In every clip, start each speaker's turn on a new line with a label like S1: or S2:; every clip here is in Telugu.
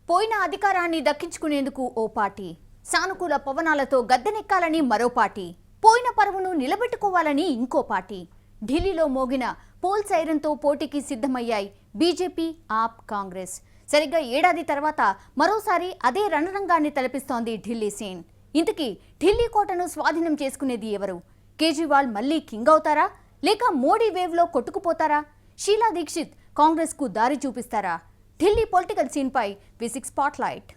S1: పోయిన అధికారాన్ని దక్కించుకునేందుకు ఓ పార్టీ, సానుకూల పవనాలతో గద్దెనెక్కాలని మరో పార్టీ, పోయిన పరువును నిలబెట్టుకోవాలని ఇంకో పార్టీ. ఢిల్లీలో మోగిన పోల్ సైరన్తో పోటీకి సిద్ధమయ్యాయి బీజేపీ, ఆప్, కాంగ్రెస్. సరిగ్గా ఏడాది తర్వాత మరోసారి అదే రణరంగాన్ని తలపిస్తోంది ఢిల్లీ సీన్. ఇంతకీ ఢిల్లీ కోటను స్వాధీనం చేసుకునేది ఎవరు? కేజ్రీవాల్ మళ్లీ కింగ్ అవుతారా, లేక మోడీ వేవ్లో కొట్టుకుపోతారా? షీలా దీక్షిత్ కాంగ్రెస్ కు దారి చూపిస్తారా? ఢిల్లీ పొలిటికల్ సీన్ పై వి6 స్పాట్లైట్.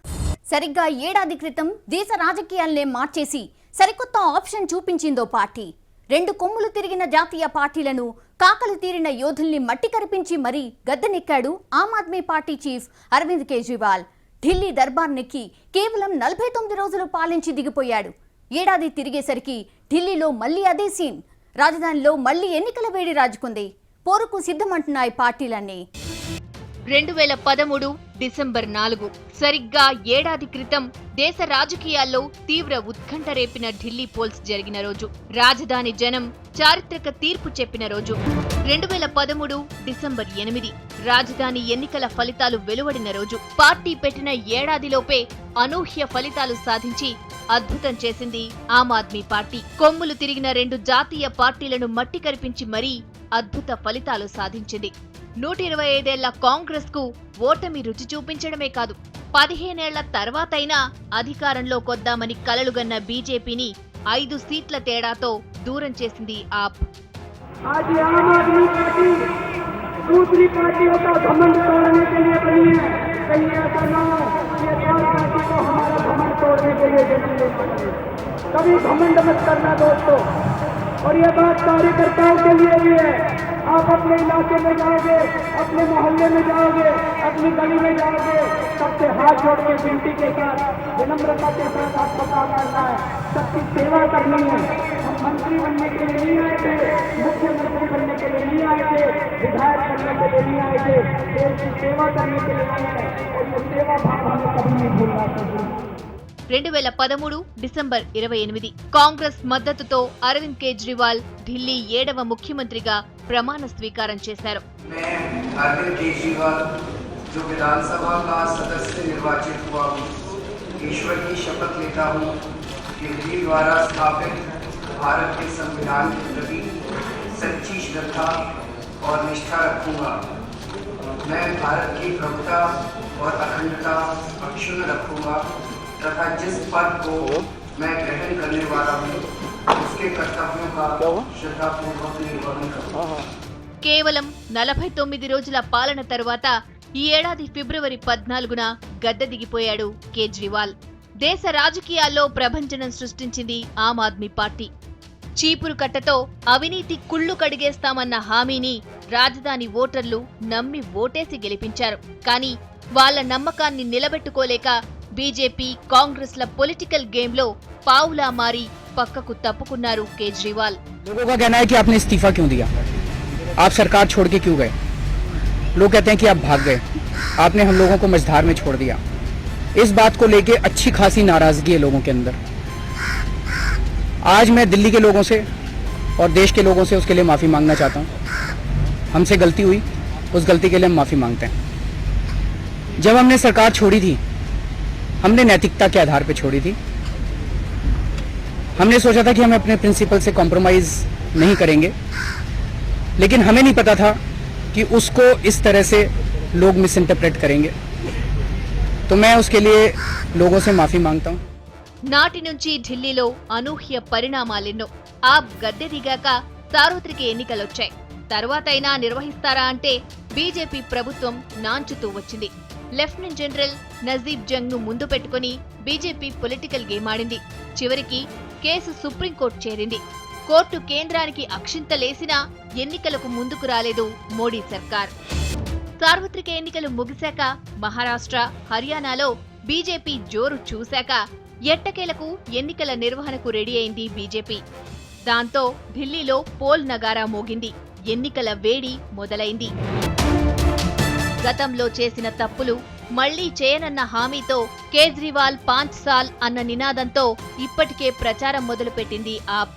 S1: సరిగ్గా ఏడాది క్రితం దేశ రాజకీయాలనే మార్చేసి సరికొత్త ఆప్షన్ చూపించిందో పార్టీ. రెండు కొమ్ములు తిరిగిన జాతీయ పార్టీలను, కాకలు తీరిన యోధుల్ని మట్టి కరిపించి మరీ గద్దెనెక్కాడు ఆమ్ ఆద్మీ పార్టీ చీఫ్ అరవింద్ కేజ్రీవాల్. ఢిల్లీ దర్బార్ నెక్కి కేవలం 49 రోజులు పాలించి దిగిపోయాడు. ఏడాది తిరిగేసరికి ఢిల్లీలో మళ్లీ అదే సీన్. రాజధానిలో మళ్లీ ఎన్నికల వేడి రాజుకుంది. పోరుకు సిద్ధమంటున్నాయి పార్టీలన్నీ.
S2: 2013 డిసెంబర్ 4 సరిగ్గా ఏడాది క్రితం దేశ రాజకీయాల్లో తీవ్ర ఉత్కంఠ రేపిన ఢిల్లీ పోల్స్ జరిగిన రోజు, రాజధాని జనం చారిత్రక తీర్పు చెప్పిన రోజు. 2013 డిసెంబర్ 8 రాజధాని ఎన్నికల ఫలితాలు వెలువడిన రోజు. పార్టీ పెట్టిన ఏడాదిలోపే అనూహ్య ఫలితాలు సాధించి అద్భుతం చేసింది ఆమ్ ఆద్మీ పార్టీ. కొమ్ములు తిరిగిన రెండు జాతీయ పార్టీలను మట్టి కరిపించి మరీ అద్భుత ఫలితాలు సాధించింది. 125 ఏళ్ల కాంగ్రెస్ కు ఓటమి రుచి చూపించడమే కాదు, 15 ఏళ్ల తర్వాతైనా అధికారంలో కొద్దామని కలలుగన్న బీజేపీని 5 సీట్ల తేడాతో దూరం చేసింది ఆప్.
S3: और ये बात कार्यकर्ताओं के लिए भी है। आप अपने इलाके में जाओगे, अपने मोहल्ले में जाओगे, अपनी गली में जाओगे, सबसे हाथ जोड़ के विनती के साथ, विनम्रता के साथ आपको काम करना है, सबकी सेवा करनी है। हम मंत्री बनने के लिए नहीं आए थे, मुख्यमंत्री बनने के लिए नहीं आए थे, विधायक बनने के लिए नहीं आए थे, देश की सेवा करने के लिए आए हैं। और ये सेवा भाव हमें कभी नहीं भूलना चाहिए.
S2: 2013 డిసెంబర్ 28 కాంగ్రెస్ మద్దతుతో అరవింద్ కేజ్రీవాల్ ఢిల్లీ 7వ ముఖ్యమంత్రిగా ప్రమాణ స్వీకారం చేశారు.
S4: जो विधानसभा का सदस्य निर्वाचित हुआ हूँ, ईश्वर की शपथ लेता हूँ कि विधि द्वारा स्थापित भारत के संविधान के प्रति सच्ची श्रद्धा और निष्ठा रखूंगा। मैं भारत की प्रभुता और अखंडता अक्षुण्ण रखूंगा तथा जिस पद को मैं ग्रहण करने वाला हूँ उसके कर्तव्यों का श्रद्धापूर्वक निर्वहन करूंगा.
S2: కేవలం 49 రోజుల పాలన తరువాత ఈ ఏడాది ఫిబ్రవరి 14న గద్దె దిగిపోయాడు కేజ్రీవాల్. దేశ రాజకీయాల్లో ప్రభంజనం సృష్టించింది ఆమ్ ఆద్మీ పార్టీ. చీపురు కట్టతో అవినీతి కుళ్లు కడిగేస్తామన్న హామీని రాజధాని ఓటర్లు నమ్మి ఓటేసి గెలిపించారు. కానీ వాళ్ల నమ్మకాన్ని నిలబెట్టుకోలేక బీజేపీ, కాంగ్రెస్ల పొలిటికల్ గేమ్ లో పావులా మారి పక్కకు తప్పుకున్నారు కేజ్రీవాల్.
S5: लोगों का कहना है कि आपने इस्तीफा क्यों दिया, आप सरकार छोड़ के क्यों गए? लोग कहते हैं कि आप भाग गए, आपने हम लोगों को मझधार में छोड़ दिया. इस बात को लेके अच्छी खासी नाराजगी है लोगों के अंदर. आज मैं दिल्ली के लोगों से और देश के लोगों से उसके लिए माफी मांगना चाहता हूँ. हमसे गलती हुई, उस गलती के लिए हम माफी मांगते हैं. जब हमने सरकार छोड़ी थी, हमने नैतिकता के आधार पर छोड़ी थी. हमने सोचा था कि हम अपने प्रिंसिपल से कॉम्प्रोमाइज नहीं करेंगे, लेकिन हमें नहीं पता था कि उसको इस तरह से लोग मिस इंटरप्रेट करेंगे. तो मैं उसके लिए लोगों से माफी मांगता हूँ.
S2: నాటి నుంచి ఢిల్లీలో అనూహ్య పరిణామాలెన్నో. ఆప్ గద్దె దిగాక సార్వత్రిక ఎన్నికలొచ్చాయి. తర్వాతైనా నిర్వహిస్తారా అంటే బీజేపీ ప్రభుత్వం నాంచుతూ వచ్చింది. లెఫ్టినెంట్ జనరల్ నజీబ్ జంగ్ ను ముందు పెట్టుకుని బీజేపీ పొలిటికల్ గేమ్ ఆడింది. చివరికి కేసు సుప్రీంకోర్టు చేరింది. కోర్టు కేంద్రానికి అక్షింతలేసినా ఎన్నికలకు ముందుకు రాలేదు మోడీ సర్కార్. సార్వత్రిక ఎన్నికలు ముగిశాక మహారాష్ట్ర, హర్యానాలో బీజేపీ జోరు చూశాక ఎట్టకేలకు ఎన్నికల నిర్వహణకు రెడీ అయింది బీజేపీ. దాంతో ఢిల్లీలో పోల్ నగారా మోగింది. ఎన్నికల వేడి మొదలైంది. గతంలో చేసిన తప్పులు మళ్లీ చేయనన్న హామీతో కేజ్రీవాల్ 5 సాల్ అన్న నినాదంతో ఇప్పటికే ప్రచారం మొదలుపెట్టింది ఆప్.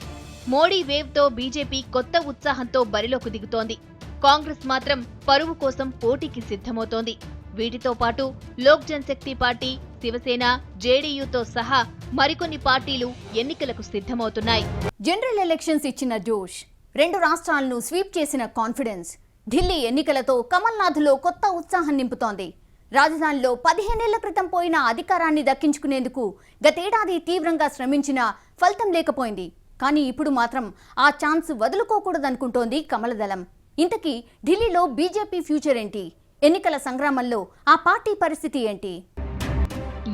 S2: మోడీ వేవ్ తో బీజేపీ కొత్త ఉత్సాహంతో బరిలోకి దిగుతోంది. కాంగ్రెస్ మాత్రం పరువు కోసం పోటీకి సిద్ధమవుతోంది. వీటితో పాటు లోక్ జనశక్తి పార్టీ, శివసేన, జేడీయూతో సహా మరికొన్ని పార్టీలు ఎన్నికలకు సిద్ధమవుతున్నాయి.
S1: జనరల్ ఎలక్షన్స్ ఇచ్చిన జోష్, 2 రాష్ట్రాలను స్వీప్ చేసిన కాన్ఫిడెన్స్, ఢిల్లీ ఎన్నికలతో కమల్నాథ్లో కొత్త ఉత్సాహం నింపుతోంది. రాజధానిలో 15 ఏళ్ల క్రితం పోయిన అధికారాన్ని దక్కించుకునేందుకు గతేడాది తీవ్రంగా శ్రమించినా ఫలితం లేకపోయింది. కానీ ఇప్పుడు మాత్రం ఆ ఛాన్స్ వదులుకోకూడదనుకుంటోంది కమలదళం. ఇంతకీ ఢిల్లీలో బీజేపీ ఫ్యూచర్ ఏంటి? ఎన్నికల సంగ్రామంలో ఆ పార్టీ పరిస్థితి ఏంటి?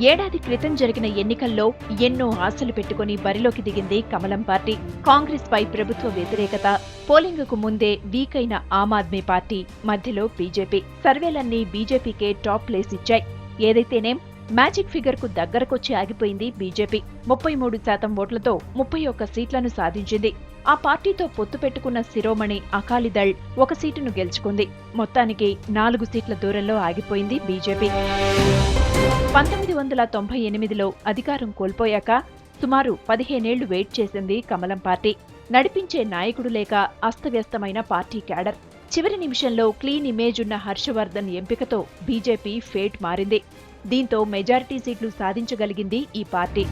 S6: ఏడాది క్రితం జరిగిన ఎన్నికల్లో ఎన్నో ఆశలు పెట్టుకుని బరిలోకి దిగింది కమలం పార్టీ. కాంగ్రెస్ పై ప్రభుత్వ వ్యతిరేకత, పోలింగుకు ముందే వీక్ అయిన ఆమ్ ఆద్మీ పార్టీ, మధ్యలో బీజేపీ. సర్వేలన్నీ బీజేపీకే టాప్ ప్లేస్ ఇచ్చాయి. ఏదైతేనేం మ్యాజిక్ ఫిగర్ కు దగ్గరకొచ్చి ఆగిపోయింది బీజేపీ. 33% ఓట్లతో 31 సీట్లను సాధించింది. ఆ పార్టీతో పొత్తు పెట్టుకున్న శిరోమణి అకాలీదళ్ 1 సీటును గెలుచుకుంది. మొత్తానికి 4 సీట్ల దూరంలో ఆగిపోయింది బీజేపీ. 1998లో అధికారం కోల్పోయాక సుమారు 15 ఏళ్లు వెయిట్ చేసింది కమలం పార్టీ. నడిపించే నాయకుడు లేక అస్తవ్యస్తమైన పార్టీ క్యాడర్. చివరి నిమిషంలో క్లీన్ ఇమేజ్ ఉన్న హర్షవర్ధన్ ఎంపికతో బీజేపీ ఫేట్ మారింది. దీంతో మెజారిటీ సీట్లు సాధించగలిగింది ఈ పార్టీ.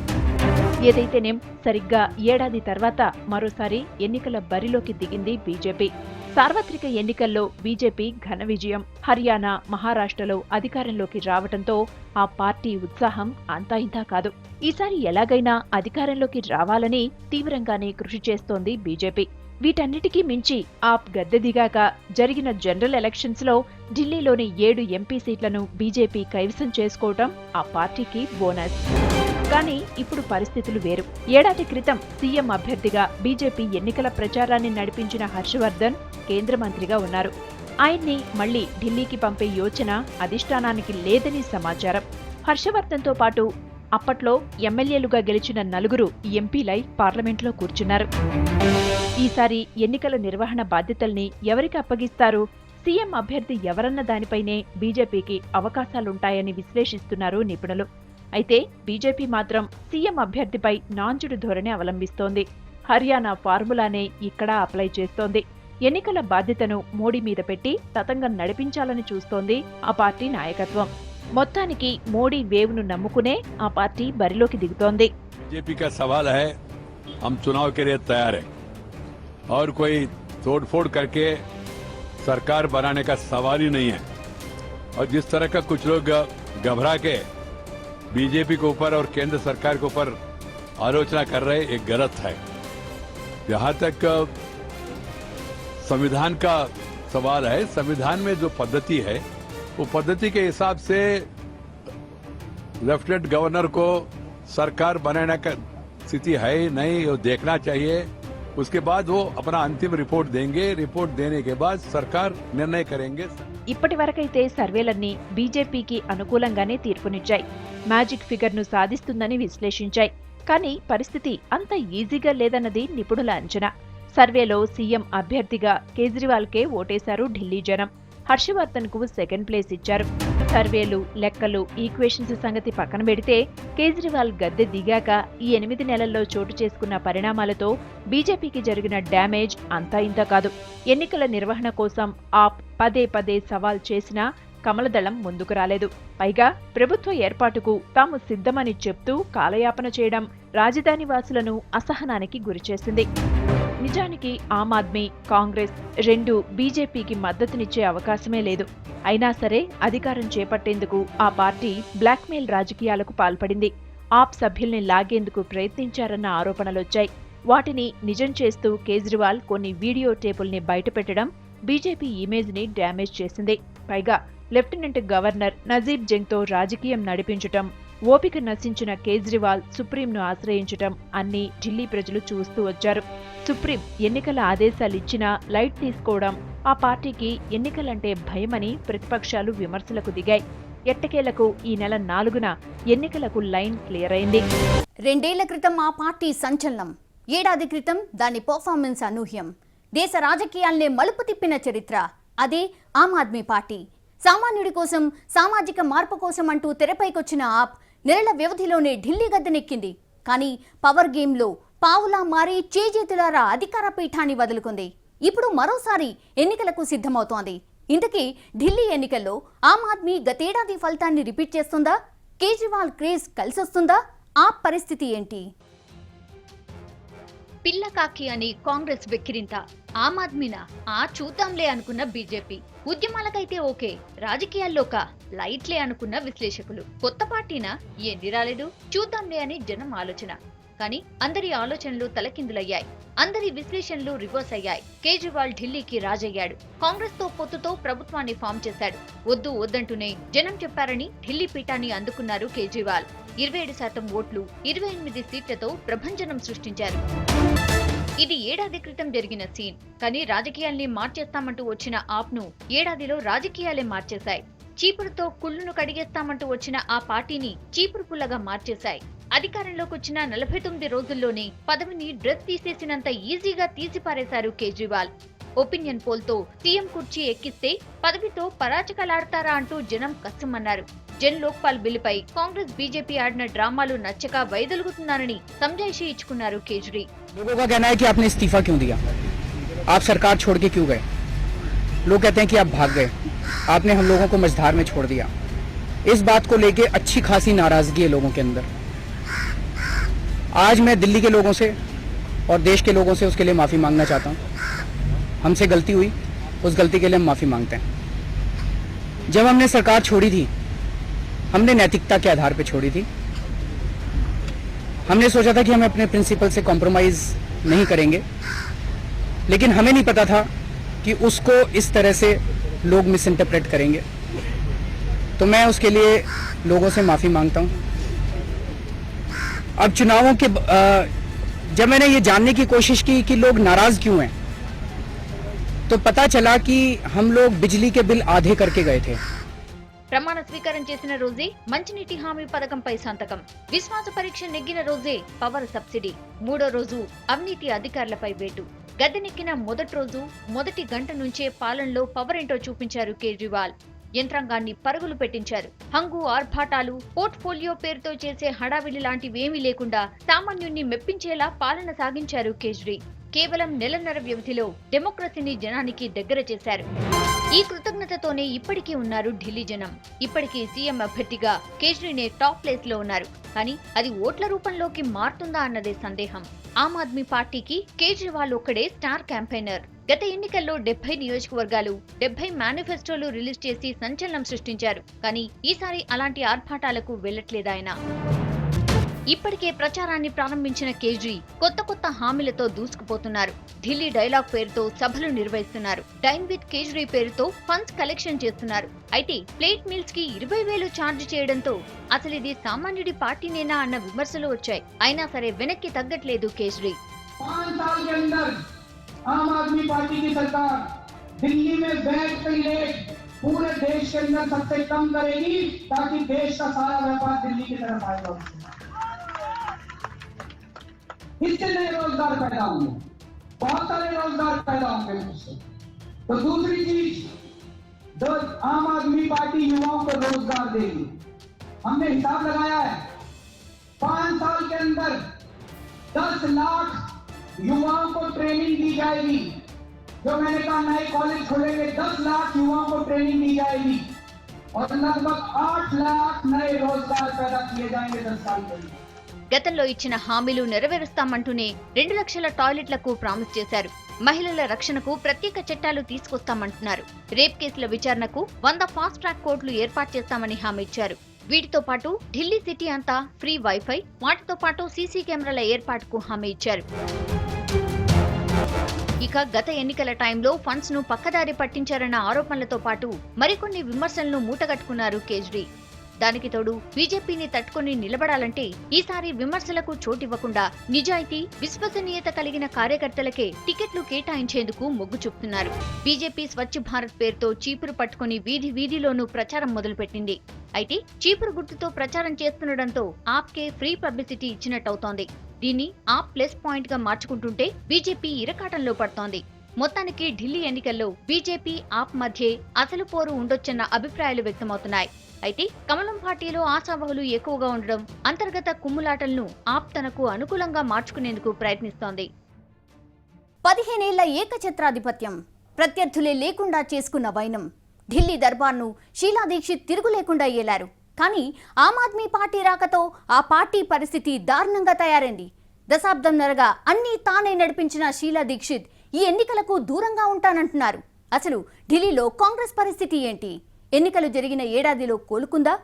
S6: ఏదైతేనేం సరిగ్గా ఏడాది తర్వాత మరోసారి ఎన్నికల బరిలోకి దిగింది బీజేపీ. సార్వత్రిక ఎన్నికల్లో బీజేపీ ఘన విజయం. హర్యానా, మహారాష్ట్రలో అధికారంలోకి రావడంతో ఆ పార్టీ ఉత్సాహం అంతా ఇంతా కాదు. ఈసారి ఎలాగైనా అధికారంలోకి రావాలని తీవ్రంగానే కృషి చేస్తోంది బీజేపీ. వీటన్నిటికీ మించి ఆప్ గద్దె దిగాక జరిగిన జనరల్ ఎలక్షన్స్ లో ఢిల్లీలోని 7 ఎంపీ సీట్లను బీజేపీ కైవసం చేసుకోవటం ఆ పార్టీకి బోనస్. కానీ ఇప్పుడు పరిస్థితులు వేరు. ఏడాది క్రితం సీఎం అభ్యర్థిగా బీజేపీ ఎన్నికల ప్రచారాన్ని నడిపించిన హర్షవర్ధన్ కేంద్ర మంత్రిగా ఉన్నారు. ఆయన్ని మళ్లీ ఢిల్లీకి పంపే యోచన అధిష్టానానికి లేదని సమాచారం. హర్షవర్ధన్తో పాటు అప్పట్లో ఎమ్మెల్యేలుగా గెలిచిన 4 ఎంపీలై పార్లమెంట్లో కూర్చున్నారు. ఈసారి ఎన్నికల నిర్వహణ బాధ్యతల్ని ఎవరికి అప్పగిస్తారు? సీఎం అభ్యర్థి ఎవరన్న దానిపైనే బీజేపీకి అవకాశాలుంటాయని విశ్లేషిస్తున్నారు నిపుణులు. అయితే బీజేపీ మాత్రం సీఎం అభ్యర్థిపై నాంచుడు ధోరణి అవలంబిస్తోంది. హర్యానా ఫార్ములానే ఇక్కడా అప్లై చేస్తోంది. ఎన్నికల బాధ్యతను మోడీ మీద పెట్టి తతంగం నడిపించాలని చూస్తోంది ఆ పార్టీ నాయకత్వం. మొత్తానికి మోడీ వేవ్ను నమ్ముకునే ఆ పార్టీ బరిలోకి దిగుతోంది.
S7: बीजेपी का सवाल है, हम चुनाव के लिए तैयार हैं और कोई तोड़फोड़ करके सरकार बनाने का सवाल ही नहीं है। और जिस तरह का कुछ लोग घबरा के बीजेपी के ऊपर और केंद्र सरकार के ऊपर आलोचना कर रहे हैं, ये गलत है। जहां तक संविधान का सवाल है, संविधान में जो पद्धति है वो पद्धति के हिसाब से लेफ्टिनेंट गवर्नर को सरकार बनाने का स्थिति है नहीं, वो देखना चाहिए। उसके बाद वो अपना अंतिम रिपोर्ट देंगे। रिपोर्ट देने के बाद सरकार निर्णय करेंगे।
S6: ఇప్పటి వరకైతే సర్వేలన్నీ బీజేపీకి అనుకూలంగానే తీర్పునిచ్చాయి. మ్యాజిక్ ఫిగర్ను సాధిస్తుందని విశ్లేషించాయి. కానీ పరిస్థితి అంత ఈజీగా లేదన్నది నిపుణుల అంచనా. సర్వేలో సీఎం అభ్యర్థిగా కేజ్రీవాల్కే ఓటేశారు ఢిల్లీ జనం. హర్షవర్ధన్ కు సెకండ్ ప్లేస్ ఇచ్చారు. సర్వేలు, లెక్కలు, ఈక్వేషన్స్ సంగతి పక్కన పెడితే కేజ్రీవాల్ గద్దె దిగాక ఈ 8 నెలల్లో చోటు చేసుకున్న పరిణామాలతో బీజేపీకి జరిగిన డ్యామేజ్ అంతా ఇంతా కాదు. ఎన్నికల నిర్వహణ కోసం ఆప్ పదే సవాల్ చేసినా కమలదళం ముందుకు రాలేదు. పైగా ప్రభుత్వ ఏర్పాటుకు తాము సిద్ధమని చెప్తూ కాలయాపన చేయడం రాజధాని వాసులను అసహనానికి గురిచేసింది. నిజానికి ఆమ్ ఆద్మీ, కాంగ్రెస్ రెండూ బీజేపీకి మద్దతునిచ్చే అవకాశమే లేదు. అయినా సరే అధికారం చేపట్టేందుకు ఆ పార్టీ బ్లాక్మెయిల్ రాజకీయాలకు పాల్పడింది. ఆప్ సభ్యుల్ని లాగేందుకు ప్రయత్నించారన్న ఆరోపణలొచ్చాయి. వాటిని నిజం చేస్తూ కేజ్రీవాల్ కొన్ని వీడియో టేపుల్ని బయటపెట్టడం బీజేపీ ఇమేజ్ ని డ్యామేజ్ చేసింది. పైగా లెఫ్టినెంట్ గవర్నర్ నజీబ్ జంగ్తో రాజకీయం నడిపించటం, ఓపిక నశించిన కేజ్రీవాల్ సుప్రీంను ఆశ్రయించటం అన్నీ ఢిల్లీ ప్రజలు చూస్తూ వచ్చారు. సుప్రీం ఎన్నికల ఆదేశాలిచ్చినా లైట్ తీసుకోవడం ఆ పార్టీకి ఎన్నికలంటే భయమని ప్రతిపక్షాలు విమర్శలకు దిగాయి. ఎట్టకేలకు ఈ నెల 4న ఎన్నికలకు లైన్ క్లియర్ అయింది.
S1: 2 ఏళ్ల క్రితం ఆ పార్టీ సంచలనం, ఏడాది క్రితం దాని పర్ఫార్మెన్స్ అనూహ్యం. దేశ రాజకీయాల్నే మలుపు తిప్పిన చరిత్ర అదే ఆమ్ ఆద్మీ పార్టీ. సామాన్యుడి కోసం, సామాజిక మార్పు కోసం అంటూ తెరపైకొచ్చిన ఆప్ నెలల వ్యవధిలోనే ఢిల్లీ గద్దెనెక్కింది. కానీ పవర్ గేమ్లో పావులా మారి చేజేతులారా అధికార పీఠాన్ని వదులుకుంది. ఇప్పుడు మరోసారి ఎన్నికలకు సిద్ధమవుతోంది. ఇంతకీ ఢిల్లీ ఎన్నికల్లో ఆమ్ ఆద్మీ గతేడాది ఫలితాన్ని రిపీట్ చేస్తుందా? కేజ్రీవాల్ క్రేజ్ కలిసొస్తుందా? ఆ పరిస్థితి ఏంటి?
S2: పిల్లకాకి అని కాంగ్రెస్ వెక్కిరింత, ఆమ్ ఆద్మీనా చూద్దాంలే అనుకున్న బీజేపీ, ఉద్యమాలకైతే ఓకే, రాజకీయాల్లోక లైట్లే అనుకున్న విశ్లేషకులు, కొత్త పార్టీనా ఏంది రాలేదు చూద్దాంలే అని జనం ఆలోచన. కానీ అందరి ఆలోచనలు తలకిందులయ్యాయి, అందరి విశ్లేషణలు రివర్స్ అయ్యాయి. కేజ్రీవాల్ ఢిల్లీకి రాజయ్యాడు, కాంగ్రెస్ తో పొత్తుతో ప్రభుత్వాన్ని ఫామ్ చేశాడు. వద్దు వద్దంటూనే జనం చెప్పారని ఢిల్లీ పీఠాన్ని అందుకున్నారు కేజ్రీవాల్. 27% ఓట్లు, 28 సీట్లతో ప్రభంజనం సృష్టించారు. ఇది ఏడాది క్రితం జరిగిన సీన్. కానీ రాజకీయాల్ని మార్చేస్తామంటూ వచ్చిన ఆప్ను ఏడాదిలో రాజకీయాలే మార్చేశాయి. చీపురుతో కుళ్ళును కడిగేస్తామంటూ వచ్చిన ఆ పార్టీని చీపురు పుల్లగా మార్చేశాయి. అధికారంలోకి వచ్చిన 49 రోజుల్లోనే పదవిని డ్రెస్ తీసేసినంత ఈజీగా తీసిపారేశారు కేజ్రీవాల్. ఒపీనియన్ పోల్ తో సీఎం కుర్చీ ఎక్కిస్తే పదవితో పరాచకలాడతారా అంటూ జనం కష్టమన్నారు. జన్ లోక్పాల్ బిల్లుపై కాంగ్రెస్ బీజేపీ ఆడిన డ్రామాలు నచ్చక వైదొలుగుతున్నారని సంజాయిషీ ఇచ్చుకున్నారు కేజ్రీ.
S5: लोगों का कहना है कि आपने इस्तीफा क्यों दिया, आप सरकार छोड़ के क्यों गए? लोग कहते हैं कि आप भाग गए, आपने हम लोगों को मझधार में छोड़ दिया। इस बात को लेके अच्छी खासी नाराजगी है लोगों के अंदर। आज मैं दिल्ली के लोगों से और देश के लोगों से उसके लिए माफी मांगना चाहता हूँ। हमसे गलती हुई, उस गलती के लिए हम माफी मांगते हैं। जब हमने सरकार छोड़ी थी, हमने नैतिकता के आधार पर छोड़ी थी। हमने सोचा था कि हम अपने प्रिंसिपल से कॉम्प्रोमाइज नहीं करेंगे, लेकिन हमें नहीं पता था कि उसको इस तरह से लोग मिस इंटरप्रेट करेंगे। तो मैं उसके लिए लोगों से माफी मांगता हूं। अब चुनावों के जब मैंने ये जानने की कोशिश की कि लोग नाराज क्यों हैं, तो पता चला कि हम लोग बिजली के बिल आधे करके गए थे।
S2: ప్రమాణ స్వీకారం చేసిన రోజే మంచినీటి హామీ పథకంపై సంతకం, విశ్వాస పరీక్ష నెగ్గిన రోజే పవర్ సబ్సిడీ, మూడో రోజు అవినీతి అధికారులపై వేటు. గద్దెనెక్కిన మొదటి రోజు మొదటి గంట నుంచే పాలనలో పవర్ ఏంటో చూపించారు కేజ్రీవాల్. యంత్రాంగాన్ని పరుగులు పెట్టించారు. హంగు ఆర్భాటాలు, పోర్ట్ఫోలియో పేరుతో చేసే హడావిడి లాంటివేమీ లేకుండా సామాన్యుణ్ణి మెప్పించేలా పాలన సాగించారు కేజ్రీ. కేవలం నెలన్నర వ్యవధిలో డెమోక్రసీని జనానికి దగ్గర చేశారు. ఈ కృతజ్ఞతతోనే ఇప్పటికీ ఉన్నారు ఢిల్లీ జనం. ఇప్పటికీ సీఎం అభ్యర్థిగా కేజ్రీనే టాప్ ప్లేస్ లో ఉన్నారు. కానీ అది ఓట్ల రూపంలోకి మారుతుందా అన్నదే సందేహం. ఆమ్ ఆద్మీ పార్టీకి కేజ్రీవాల్ ఒక్కడే స్టార్ క్యాంపెయినర్. గత ఎన్నికల్లో 70 నియోజకవర్గాలు, 70 మేనిఫెస్టోలు రిలీజ్ చేసి సంచలనం సృష్టించారు. కానీ ఈసారి అలాంటి ఆర్భాటాలకు వెళ్లట్లేదాయన. ఇప్పటికే ప్రచారాన్ని ప్రారంభించిన కేజ్రీ కొత్త కొత్త హామీలతో దూసుకుపోతున్నారు. ఢిల్లీ డైలాగ్ పేరుతో సభలు నిర్వహిస్తున్నారు. డైన్ విత్ కేజ్రీ పేరుతో ఫండ్స్ కలెక్షన్ చేస్తున్నారు. అయితే ప్లేట్ మీల్స్ కి 20,000 ఛార్జ్ చేయడంతో అసలు ఇది సామాన్యుడి పార్టీనేనా అన్న విమర్శలు వచ్చాయి. అయినా సరే వెనక్కి తగ్గట్లేదు కేజ్రీ.
S3: 5 साल के अंदर आम आदमी पार्टी की सरकार दिल्ली में वैट पे रेट पूरे देश के अंदर सबसे कम करेगी, ताकि देश का सारा व्यापार दिल्ली की तरफ आएगा। इससे नए रोजगार पैदा होंगे, बहुत सारे रोजगार पैदा होंगे इससे। तो दूसरी चीज, जो आम आदमी पार्टी युवाओं को रोजगार देगी, हमने हिसाब लगाया है 5 साल के अंदर 10 लाख युवाओं को ट्रेनिंग दी जाएगी। जो मैंने कहा नए कॉलेज खोलेंगे, 10 लाख युवाओं को ट्रेनिंग दी जाएगी और लगभग 8 लाख नए रोजगार पैदा किए जाएंगे 10 साल के अंदर।
S2: గతంలో ఇచ్చిన హామీలు నెరవేరుస్తామంటూనే 2 లక్షల టాయిలెట్లకు ప్రామిస్ చేశారు. మహిళల రక్షణకు ప్రత్యేక చట్టాలు తీసుకొస్తామంటున్నారు. రేప్ కేసుల విచారణకు 100 ఫాస్ట్ ట్రాక్ కోర్టులు ఏర్పాటు చేస్తామని హామీ ఇచ్చారు. వీటితో పాటు ఢిల్లీ సిటీ అంతా ఫ్రీ వైఫై, వాటితో పాటు సీసీ కెమెరాల ఏర్పాటుకు హామీ ఇచ్చారు. ఇక గత ఎన్నికల టైంలో ఫండ్స్ ను పక్కదారి పట్టించారన్న ఆరోపణలతో పాటు మరికొన్ని విమర్శలను మూటగట్టుకున్నారు కేజ్రీ. దానికి తోడు బీజేపీని తట్టుకుని నిలబడాలంటే ఈసారి విమర్శలకు చోటివ్వకుండా నిజాయితీ, విశ్వసనీయత కలిగిన కార్యకర్తలకే టికెట్లు కేటాయించేందుకు మొగ్గు చూపుతున్నారు. బీజేపీ స్వచ్ఛ భారత్ పేరుతో చీపురు పట్టుకుని వీధి వీధిలోనూ ప్రచారం మొదలుపెట్టింది. అయితే చీపురు గుర్తుతో ప్రచారం చేస్తుండటంతో ఆప్కే ఫ్రీ పబ్లిసిటీ ఇచ్చినట్టవుతోంది. దీన్ని ఆప్ ప్లస్ పాయింట్ గా మార్చుకుంటుంటే బీజేపీ ఇరకాటంలో పడుతోంది. మొత్తానికి ఢిల్లీ ఎన్నికల్లో బీజేపీ ఆప్ మధ్య అసలు పోరు ఉండొచ్చన్న అభిప్రాయాలు వ్యక్తమవుతున్నాయి. అయితే కమలం పార్టీలో ఆశావహులు ఎక్కువగా ఉండడం, అంతర్గత కుమ్ములాటలను ఆప్ తనకు అనుకూలంగా మార్చుకునేందుకు ప్రయత్నిస్తోంది.
S1: 15 ఏళ్ల ఏకఛత్రాధిపత్యం, ప్రత్యర్థులే లేకుండా చేసుకున్న వైనం. ఢిల్లీ దర్బార్ను షీలా దీక్షిత్ తిరుగు లేకుండా ఏలారు. కానీ ఆమ్ ఆద్మీ పార్టీ రాకతో ఆ పార్టీ పరిస్థితి దారుణంగా తయారైంది. దశాబ్దంన్నరగా అన్నీ తానే నడిపించిన షీలా దీక్షిత్ ఈ ఎన్నికలకు దూరంగా ఉంటానంటున్నారు. అసలు ఢిల్లీలో కాంగ్రెస్ పరిస్థితి ఏంటి? ఎన్నికలు జరిగిన ఏడాదిలో కోలుకుందా?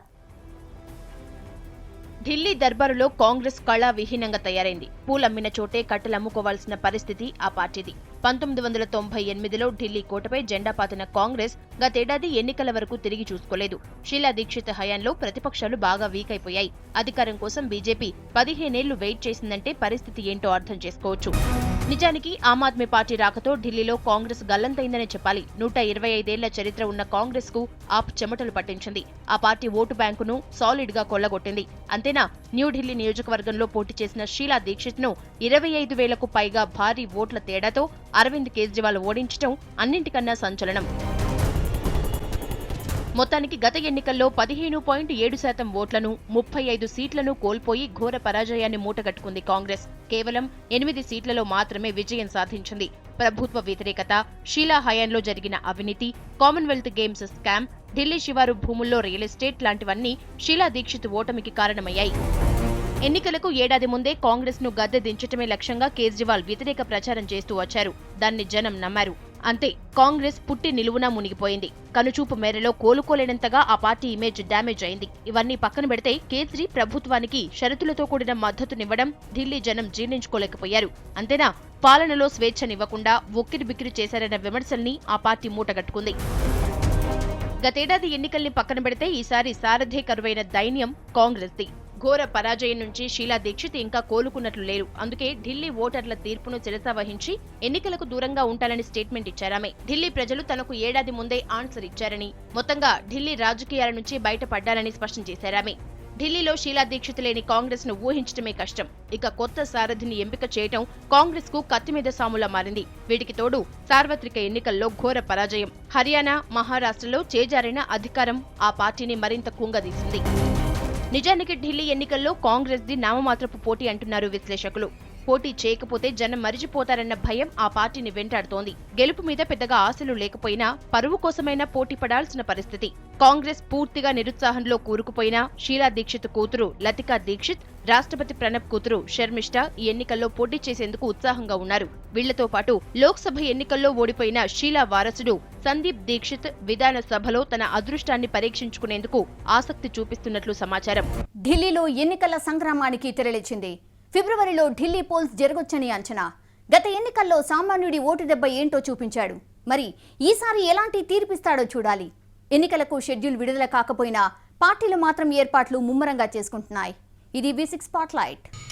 S6: ఢిల్లీ దర్బారులో కాంగ్రెస్ కళా విహీనంగా తయారైంది. పూలమ్మిన చోటే కట్టెలమ్ముకోవాల్సిన పరిస్థితి ఆ పార్టీది. 1998లో ఢిల్లీ కోటపై జెండా పాతిన కాంగ్రెస్ గతేడాది ఎన్నికల వరకు తిరిగి చూసుకోలేదు. షీలా దీక్షిత్ హయాంలో ప్రతిపక్షాలు బాగా వీక్ అయిపోయాయి. అధికారం కోసం బీజేపీ 15 ఏళ్లు వెయిట్ చేసిందంటే పరిస్థితి ఏంటో అర్థం చేసుకోవచ్చు. నిజానికి ఆమ్ ఆద్మీ పార్టీ రాకతో ఢిల్లీలో కాంగ్రెస్ గల్లంతైందనే చెప్పాలి. 125 ఏళ్ల చరిత్ర ఉన్న కాంగ్రెస్ కు ఆప్ చెమటలు పట్టించింది. ఆ పార్టీ ఓటు బ్యాంకును సాలిడ్ గా కొల్లగొట్టింది. అంతేనా, న్యూఢిల్లీ నియోజకవర్గంలో పోటీ చేసిన షీలా దీక్షిత్ ను 25,000కు పైగా భారీ ఓట్ల తేడాతో అరవింద్ కేజ్రీవాల్ ఓడించడం అన్నింటికన్నా సంచలనం. మొత్తానికి గత ఎన్నికల్లో 15.7% ఓట్లను, 35 సీట్లను కోల్పోయి ఘోర పరాజయాన్ని మూటగట్టుకుంది కాంగ్రెస్. కేవలం 8 సీట్లలో మాత్రమే విజయం సాధించింది. ప్రభుత్వ వ్యతిరేకత, షీలా హయాంలో జరిగిన అవినీతి, కామన్వెల్త్ గేమ్స్ స్కామ్, ఢిల్లీ శివారు భూముల్లో రియల్ ఎస్టేట్ లాంటివన్నీ షీలా దీక్షిత్ ఓటమికి కారణమయ్యాయి. ఎన్నికలకు ఏడాది ముందే కాంగ్రెస్ ను గద్దె దించటమే లక్ష్యంగా కేజ్రీవాల్ వ్యతిరేక ప్రచారం చేస్తూ వచ్చారు. దాన్ని జనం నమ్మారు. అంతే, కాంగ్రెస్ పుట్టి నిలువునా మునిగిపోయింది. కనుచూపు మేరలో కోలుకోలేనంతగా ఆ పార్టీ ఇమేజ్ డ్యామేజ్ అయింది. ఇవన్నీ పక్కన పెడితే కేజ్రీ ప్రభుత్వానికి షరతులతో కూడిన మద్దతునివ్వడం ఢిల్లీ జనం జీర్ణించుకోలేకపోయారు. అంతేనా, పాలనలో స్వేచ్ఛనివ్వకుండా ఉక్కిరిబిక్కిరి చేశారన్న విమర్శల్ని ఆ పార్టీ మూటగట్టుకుంది. గతేడాది ఎన్నికల్ని పక్కన పెడితే ఈసారి సారథే కరువైన దైన్యం కాంగ్రెస్ది. ఘోర పరాజయం నుంచి షీలా దీక్షిత్ ఇంకా కోలుకున్నట్లు లేరు. అందుకే ఢిల్లీ ఓటర్ల తీర్పును శిరసా వహించి ఎన్నికలకు దూరంగా ఉంటాలని స్టేట్మెంట్ ఇచ్చారామె. ఢిల్లీ ప్రజలు తనకు ఏడాది ముందే ఆన్సర్ ఇచ్చారని, మొత్తంగా ఢిల్లీ రాజకీయాల నుంచి బయటపడ్డారని స్పష్టం చేశారామె. ఢిల్లీలో షీలా దీక్షిత్ లేని కాంగ్రెస్ ను ఊహించడమే కష్టం. ఇక కొత్త సారథిని ఎంపిక చేయటం కాంగ్రెస్ కు కత్తిమీద సాములా మారింది. వీటికి తోడు సార్వత్రిక ఎన్నికల్లో ఘోర పరాజయం. హర్యానా, మహారాష్ట్రలో చేజారిన అధికారం ఆ పార్టీని మరింత కుంగదీసింది. నిజానికి ఢిల్లీ ఎన్నికల్లో కాంగ్రెస్ ది నామమాత్రపు పోటీ అంటున్నారు విశ్లేషకులు. పోటీ చేయకపోతే జనం మరిచిపోతారన్న భయం ఆ పార్టీని వెంటాడుతోంది. గెలుపు మీద పెద్దగా ఆశలు లేకపోయినా పరువు కోసమైనా పోటీ పడాల్సిన పరిస్థితి. కాంగ్రెస్ పూర్తిగా నిరుత్సాహంలో కూరుకుపోయినా షీలా దీక్షిత్ కూతురు లతికా దీక్షిత్, రాష్ట్రపతి ప్రణబ్ కూతురు శర్మిష్ఠ ఈ ఎన్నికల్లో పోటీ చేసేందుకు ఉత్సాహంగా ఉన్నారు. వీళ్లతో పాటు లోక్సభ ఎన్నికల్లో ఓడిపోయిన షీలా వారసుడు సందీప్ దీక్షిత్ విధానసభలో తన అదృష్టాన్ని పరీక్షించుకునేందుకు ఆసక్తి చూపిస్తున్నట్లు సమాచారం.
S1: ఢిల్లీలో ఎన్నికల సంగ్రామానికి తెరలేచింది. ఫిబ్రవరిలో ఢిల్లీ పోల్స్ జరగొచ్చని అంచనా. గత ఎన్నికల్లో సామాన్యుడి ఓటు దెబ్బ ఏంటో చూపించాడు. మరి ఈసారి ఎలాంటి తీర్పిస్తాడో చూడాలి. ఎన్నికలకు షెడ్యూల్ విడుదల కాకపోయినా పార్టీలు మాత్రం ఏర్పాట్లు ముమ్మరంగా చేసుకుంటున్నాయి. ఇది V6 స్పాట్లైట్.